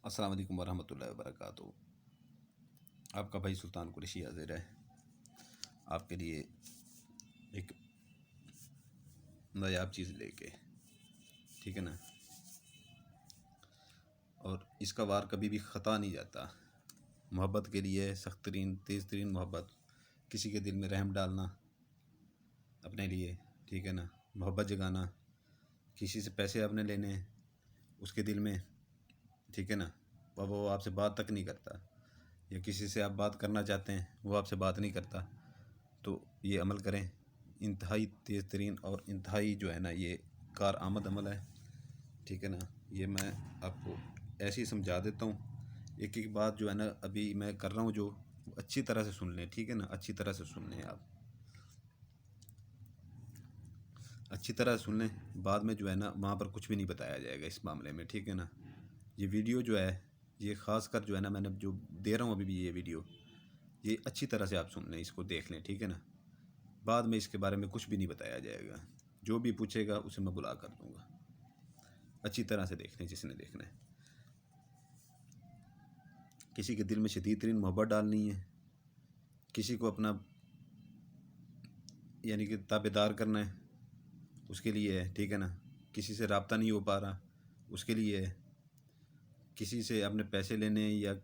अस्सलाम वालेकुम वरहमतुल्लाहि वबरकातुहू। आपका भाई सुल्तान कुरैशी हाजिर है आपके लिए एक नायाब चीज़ लेके। ठीक है ना। और इसका वार कभी भी ख़ता नहीं जाता। मोहब्बत के लिए सख्त तरीन तेज़ तरीन मोहब्बत, किसी के दिल में रहम डालना अपने लिए। ठीक है ना। मोहब्बत जगाना, किसी से पैसे आपने लेने हैं उसके दिल में। ठीक है ना। वो आपसे बात तक नहीं करता, या किसी से आप बात करना चाहते हैं वो आपसे बात नहीं करता, तो ये अमल करें। इंतहाई तेज़ तरीन और इंतहाई जो है ना ये कार आमद अमल है। ठीक है ना। ये मैं आपको ऐसे ही समझा देता हूँ। एक एक बात जो है ना अभी मैं कर रहा हूँ जो अच्छी तरह से सुन लें। ठीक है ना। अच्छी तरह से सुन लें, आप अच्छी तरह से सुन लें। बाद में जो है ना वहाँ पर कुछ भी नहीं बताया जाएगा इस मामले में। ठीक है ना। ये वीडियो जो है ये ख़ास कर जो है ना मैं जो दे रहा हूँ अभी भी ये वीडियो, ये अच्छी तरह से आप सुन लें, इसको देख लें। ठीक है ना। बाद में इसके बारे में कुछ भी नहीं बताया जाएगा। जो भी पूछेगा उसे मैं बुला कर दूँगा। अच्छी तरह से देख लें जिसने देखना है। किसी के दिल में शदीद तरीन मोहब्बत डालनी है, किसी को अपना यानी कि ताबेदार करना है, उसके लिए है। ठीक है ना। किसी से रब्ता नहीं हो पा रहा उसके लिए है। किसी से अपने पैसे लेने हैं या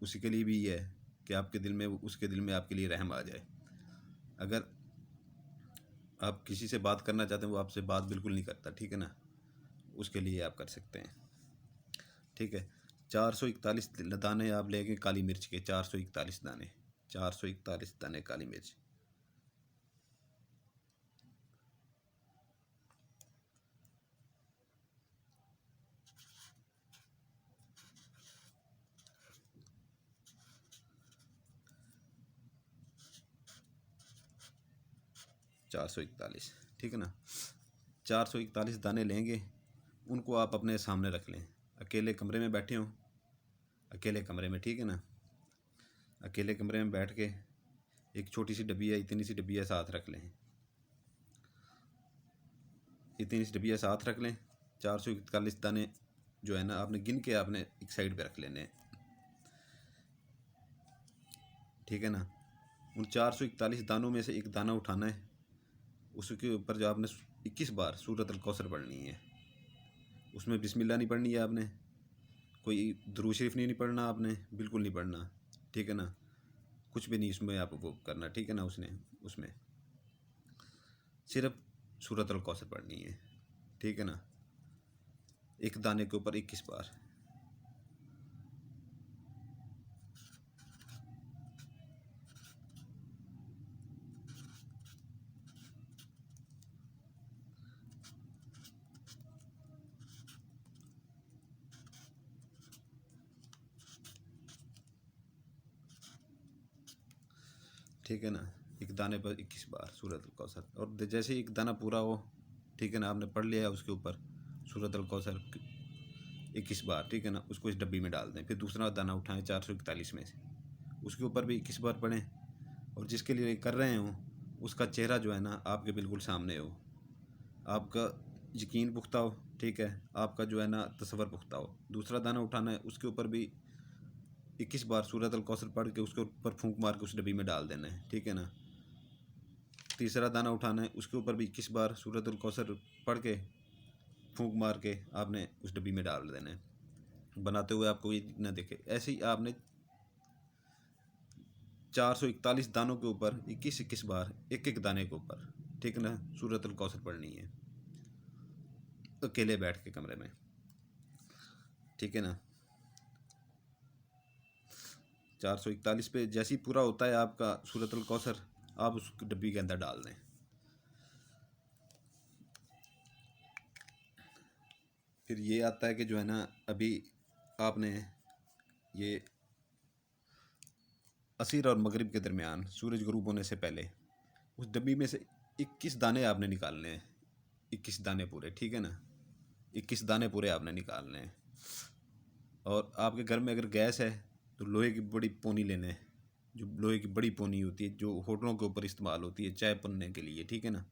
उसी के लिए भी है कि आपके दिल में उसके दिल में आपके लिए रहम आ जाए। अगर आप किसी से बात करना चाहते हैं वो आपसे बात बिल्कुल नहीं करता, ठीक है ना, उसके लिए आप कर सकते हैं। ठीक है। 441 दाने आप लेंगे काली मिर्च के, 441 दाने, 441 दाने काली मिर्च। चार सौ इकतालीस, ठीक है ना। 441 दाने लेंगे, उनको आप अपने सामने रख लें। अकेले कमरे में बैठे हों, अकेले कमरे में, ठीक है ना। अकेले कमरे में बैठ के एक छोटी सी डब्बिया, इतनी सी डब्बिया साथ रख लें, इतनी सी डब्बिया साथ रख लें। 441 दाने जो है ना आपने गिन के आपने एक साइड पे रख लेने हैं। ठीक है ना। उन 441 दानों में से एक दाना उठाना है, उसके ऊपर जो आपने 21 बार सूरत अल कौसर पढ़नी है। उसमें बिस्मिल्लाह नहीं पढ़नी है आपने, कोई दुरूद शरीफ नहीं पढ़ना आपने, बिल्कुल नहीं पढ़ना। ठीक है ना। कुछ भी नहीं उसमें आप वो करना। ठीक है ना। उसमें सिर्फ सूरत अल कौसर पढ़नी है। ठीक है ना। एक दाने के ऊपर 21 बार। ठीक है ना। एक दाने पर 21 बार सूरत अल कौसर। और जैसे ही एक दाना पूरा हो, ठीक है ना, आपने पढ़ लिया उसके ऊपर सूरत अल कौसर 21 बार। ठीक है ना। उसको इस डब्बी में डाल दें। फिर दूसरा दाना उठाएं 441 में से, उसके ऊपर भी 21 बार पढ़ें। और जिसके लिए कर रहे हो उसका चेहरा जो है ना आपके बिल्कुल सामने हो, आपका यकीन पुख्ता हो। ठीक है। आपका जो है ना तसव्वुर पुख्ता हो। दूसरा दाना उठाना है, उसके ऊपर भी 21 बार सूरत अल कौसर पढ़ के उसके ऊपर फूंक मार के उस डब्बी में डाल देना है। ठीक है ना। तीसरा दाना उठाना है, उसके ऊपर भी 21 बार सूरत अल कौसर पढ़ के फूंक मार के आपने उस डब्बी में डाल देना है। बनाते हुए आपको ये न देखे। ऐसे ही आपने 441 दानों के ऊपर 21-21 बार एक एक दाने के ऊपर, ठीक है ना, सूरत अल कौसर पढ़नी है, अकेले बैठ के कमरे में। ठीक है ना। 441 पे जैसे ही पूरा होता है आपका सूरत अल कौसर, आप उस डब्बी के अंदर डाल दें। फिर ये आता है कि जो है ना अभी आपने ये असर और मगरिब के दरमियान सूरज गुरूब होने से पहले उस डब्बी में से 21 दाने आपने निकालने हैं। 21 दाने पूरे, ठीक है ना। 21 दाने पूरे आपने निकालने हैं। और आपके घर में अगर गैस है तो लोहे की बड़ी पोनी लेने हैं, जो लोहे की बड़ी पोनी होती है जो होटलों के ऊपर इस्तेमाल होती है चाय पन्ने के लिए। ठीक है ना।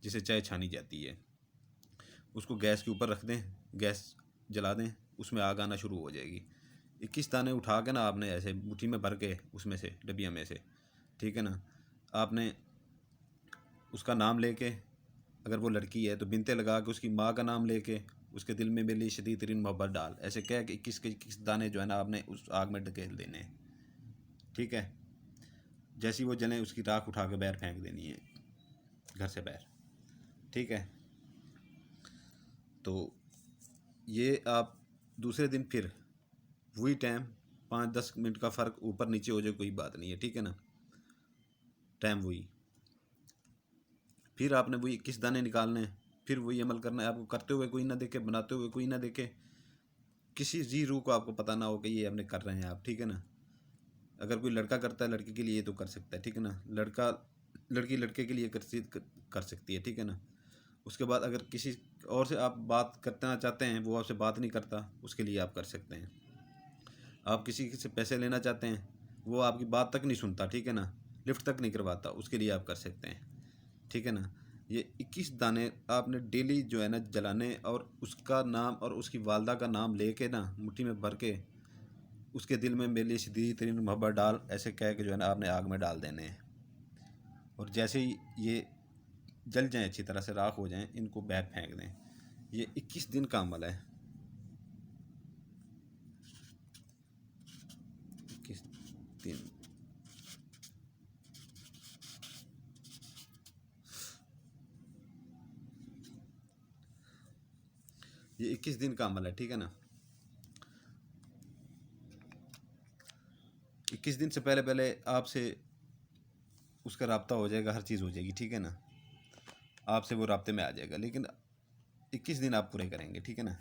जिसे चाय छानी जाती है, उसको गैस के ऊपर रख दें, गैस जला दें। उसमें आग आना शुरू हो जाएगी। 21 दाने उठा के ना आपने ऐसे मुट्ठी में भर के उसमें से डबिया में से, ठीक है ना, आपने उसका नाम लेके, अगर वो लड़की है तो बिनते लगा के उसकी माँ का नाम लेके उसके दिल में मेरे लिए शदीद तरीन मोहब्बत डाल, ऐसे कह के 21 के 21 दाने जो है ना आपने उस आग में ढकेल देने हैं। ठीक है, जैसी वो जलें उसकी राख उठा के बाहर फेंक देनी है, घर से बाहर। ठीक है, तो ये आप दूसरे दिन फिर वही टाइम 5-10 मिनट का फ़र्क ऊपर नीचे हो जाए कोई बात नहीं है, ठीक है ना, टाइम वही, फिर आपने वही 21 दाने निकालने हैं, फिर वही अमल करना है आपको, करते हुए कोई ना देखे, बनाते हुए कोई ना देखे, किसी जी रूह को आपको पता ना हो कि ये हमने कर रहे हैं आप। ठीक है ना, अगर कोई लड़का करता है लड़की के लिए तो कर सकता है, ठीक है ना, लड़का लड़की लड़के के लिए कर सकती है, ठीक है ना। उसके बाद अगर किसी और से आप बात करना चाहते हैं, वो आपसे बात नहीं करता, उसके लिए आप कर सकते हैं। आप किसी से पैसे लेना चाहते हैं, वो आपकी बात तक नहीं सुनता, ठीक है ना, लिफ्ट तक नहीं करवाता, उसके लिए आप कर सकते हैं। ठीक है ना, ये 21 दाने आपने डेली जो है ना जलाने, और उसका नाम और उसकी वालदा का नाम लेके ना मुट्ठी में भर के उसके दिल में मेरे लिए शदीद तरीन मोहब्बत डाल, ऐसे कह के जो है ना आपने आग में डाल देने हैं। और जैसे ही ये जल जाएँ, अच्छी तरह से राख हो जाएँ, इनको बाहर फेंक दें। ये 21 दिन का अमल है। 21 दिन, ये 21 दिन का अमल है, ठीक है ना। 21 दिन से पहले पहले आपसे उसका राब्ता हो जाएगा, हर चीज़ हो जाएगी, ठीक है ना, आपसे वो राब्ते में आ जाएगा। लेकिन 21 दिन आप पूरे करेंगे, ठीक है ना,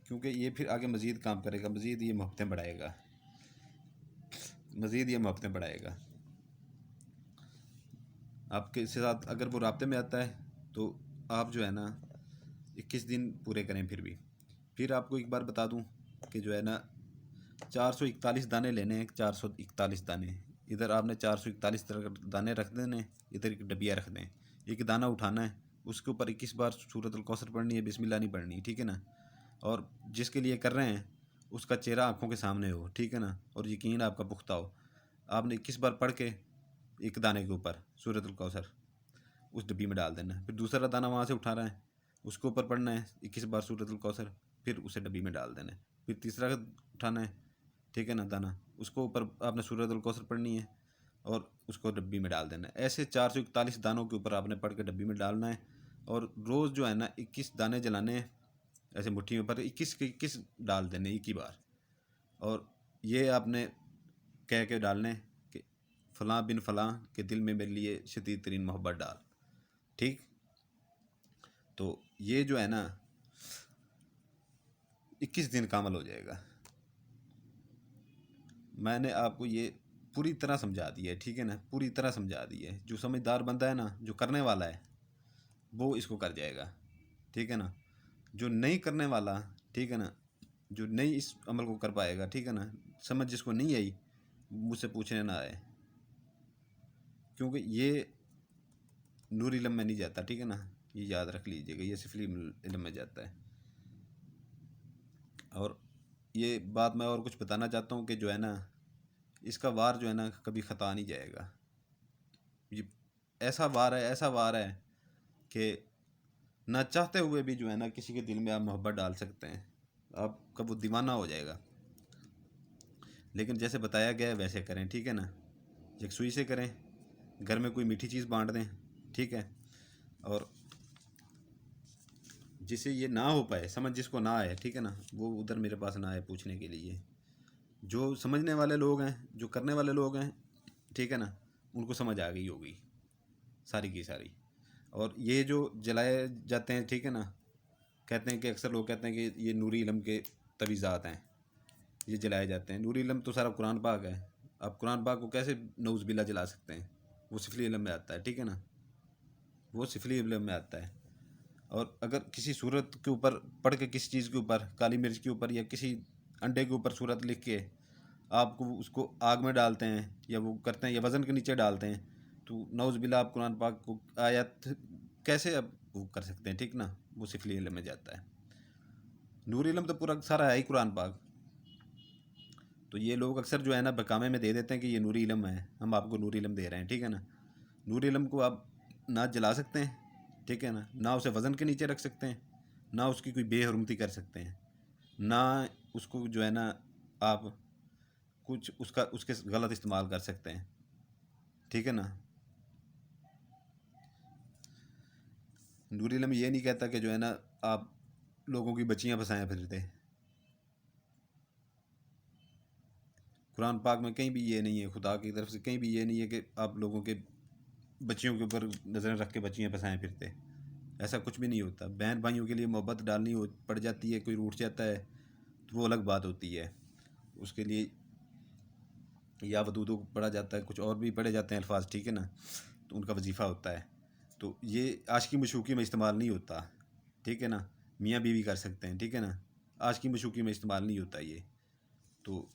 क्योंकि ये फिर आगे मज़ीद काम करेगा, मज़ीद ये मोहब्बतें बढ़ाएगा, मज़ीद ये मोहब्बतें बढ़ाएगा आपके साथ। अगर वो राब्ते में आता है तो आप जो है ना 21 दिन पूरे करें। फिर आपको एक बार बता दूं कि जो है ना 441 दाने लेने हैं, 441 दाने, इधर आपने 441 दाने रख देने, इधर एक डबिया रख दें, एक दाना उठाना है, उसके ऊपर 21 बार सूरतुल कौसर पढ़नी है, बिस्मिल्लाह नहीं पढ़नी, ठीक है ना। और जिसके लिए कर रहे हैं उसका चेहरा आंखों के सामने हो, ठीक है ना, और यकीन आपका पुख्ता हो। आपने 21 बार पढ़ के एक दाने के ऊपर सूरतुल कौसर उस डब्बी में डाल देना है। फिर दूसरा दाना वहाँ से उठा रहा है, उसके ऊपर पढ़ना है 21 बार सूरतुल कौसर, फिर उसे डब्बी में डाल देना है। फिर तीसरा उठाना है, ठीक है ना, दाना, उसको ऊपर आपने सूरतुल कौसर पढ़नी है और उसको डब्बी में डाल देना है। ऐसे 441 दानों के ऊपर आपने पढ़ के डब्बी में डालना है। और रोज़ जो है ना 21 दाने जलाने हैं, ऐसे मुट्ठी में पर 21 के 21 डाल देने एक ही बार। और ये आपने कह के डालने कि फ़लाँ बिन फ़लाँ के दिल में मेरे लिए शदीद तरीन मोहब्बत डाल। ठीक, तो ये जो है ना 21 दिन का अमल हो जाएगा। मैंने आपको ये पूरी तरह समझा दिया है, ठीक है ना, पूरी तरह समझा दी है। जो समझदार बंदा है ना, जो करने वाला है, वो इसको कर जाएगा, ठीक है ना। जो नहीं करने वाला, ठीक है ना, जो नहीं इस अमल को कर पाएगा, ठीक है ना, समझ जिसको नहीं आई मुझसे पूछने ना आए, क्योंकि ये नूर इल्म में नहीं जाता, ठीक है ना, ये याद रख लीजिएगा, ये सिफली इल्म में जाता है। और ये बात मैं और कुछ बताना चाहता हूँ कि जो है ना इसका वार जो है ना कभी ख़ता नहीं जाएगा। ये ऐसा वार है, ऐसा वार है कि ना चाहते हुए भी जो है ना किसी के दिल में आप मोहब्बत डाल सकते हैं, आपका वो दीवाना हो जाएगा। लेकिन जैसे बताया गया है वैसे करें, ठीक है ना, यकसुई से करें, घर में कोई मीठी चीज़ बांट दें, ठीक है। और जिसे ये ना हो पाए, समझ जिसको ना आए, ठीक है ना, वो उधर मेरे पास ना आए पूछने के लिए। जो समझने वाले लोग हैं, जो करने वाले लोग हैं, ठीक है ना, उनको समझ आ गई होगी सारी की सारी। और ये जो जलाए जाते हैं, ठीक है ना, कहते हैं कि अक्सर लोग कहते हैं कि ये नूरी इल्म के तवीज़ात हैं, ये जलाए जाते हैं। नूरी इल्म तो सारा कुरान पाक है, आप कुरान पाक को कैसे नऊज़ बिल्ला जला सकते हैं? वो सिफली इल्म में आता है, ठीक है ना, वो सिफली इल्म में आता है। और अगर किसी सूरत के ऊपर पढ़ के, किसी चीज़ के ऊपर, काली मिर्च के ऊपर या किसी अंडे के ऊपर सूरत लिख के आपको उसको आग में डालते हैं, या वो करते हैं, या वज़न के नीचे डालते हैं, तो नऊज़ बिल्ला आप कुरान पाक को आयत कैसे अब वो कर सकते हैं, ठीक ना, वो सिफली इल्म में जाता है। नूर इलम तो पूरा सारा है ही कुरान पाक। तो ये लोग अक्सर जो है ना बकामे में दे देते हैं कि ये नूरी इलम है, हम आपको नूरी इलम दे रहे हैं, ठीक है ना। नूरी इलम को आप ना जला सकते हैं, ठीक है ना उसे वज़न के नीचे रख सकते हैं, ना उसकी कोई बेहरमती कर सकते हैं, ना उसको जो है ना आप कुछ उसका उसके गलत इस्तेमाल कर सकते हैं, ठीक है ना। नूरी इलम ये नहीं कहता कि जो है ना आप लोगों की बच्चियां फंसाएं फिरते। कुरान पाक में कहीं भी ये नहीं है, खुदा की तरफ से कहीं भी ये नहीं है कि आप लोगों के बच्चियों के ऊपर नज़रें रख के बच्चियां फंसाएं फिरते। ऐसा कुछ भी नहीं होता। बहन भाइयों के लिए मोहब्बत डालनी हो पड़ जाती है, कोई रूठ जाता है तो वो अलग बात होती है, उसके लिए या वदूदों को पढ़ा जाता है, कुछ और भी पढ़े जाते हैं अल्फाज, ठीक है ना, तो उनका वजीफ़ा होता है। तो ये आशिकी मशूकी में इस्तेमाल नहीं होता, ठीक है ना। मियाँ बीवी कर सकते हैं, ठीक है ना, आशिकी मशूकी में इस्तेमाल नहीं होता ये। तो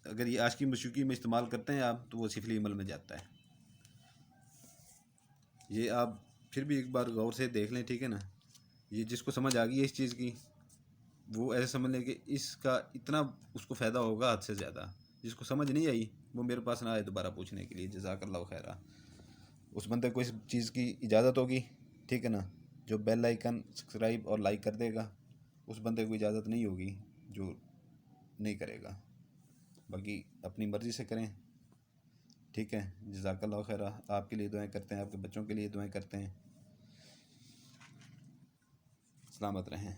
अगर ये आशिकी मशूकी में इस्तेमाल करते हैं आप तो वो सिफली अमल में जाता है। ये आप फिर भी एक बार गौर से देख लें, ठीक है ना। ये जिसको समझ आ गई है इस चीज़ की, वो ऐसे समझ लें कि इसका इतना उसको फ़ायदा होगा हद से ज़्यादा। जिसको समझ नहीं आई वो मेरे पास ना आए दोबारा पूछने के लिए, जज़ाकल्लाहु खैरा। उस बंदे को इस चीज़ की इजाज़त होगी, ठीक है ना, जो बेल आइकन सब्सक्राइब और लाइक कर देगा, उस बंदे को इजाज़त नहीं होगी जो नहीं करेगा। बाकी अपनी मर्ज़ी से करें, ठीक है। जज़ाकल्लाहु खैरा। आपके लिए दुआएं करते हैं, आपके बच्चों के लिए दुआएं करते हैं। सलामत रहें।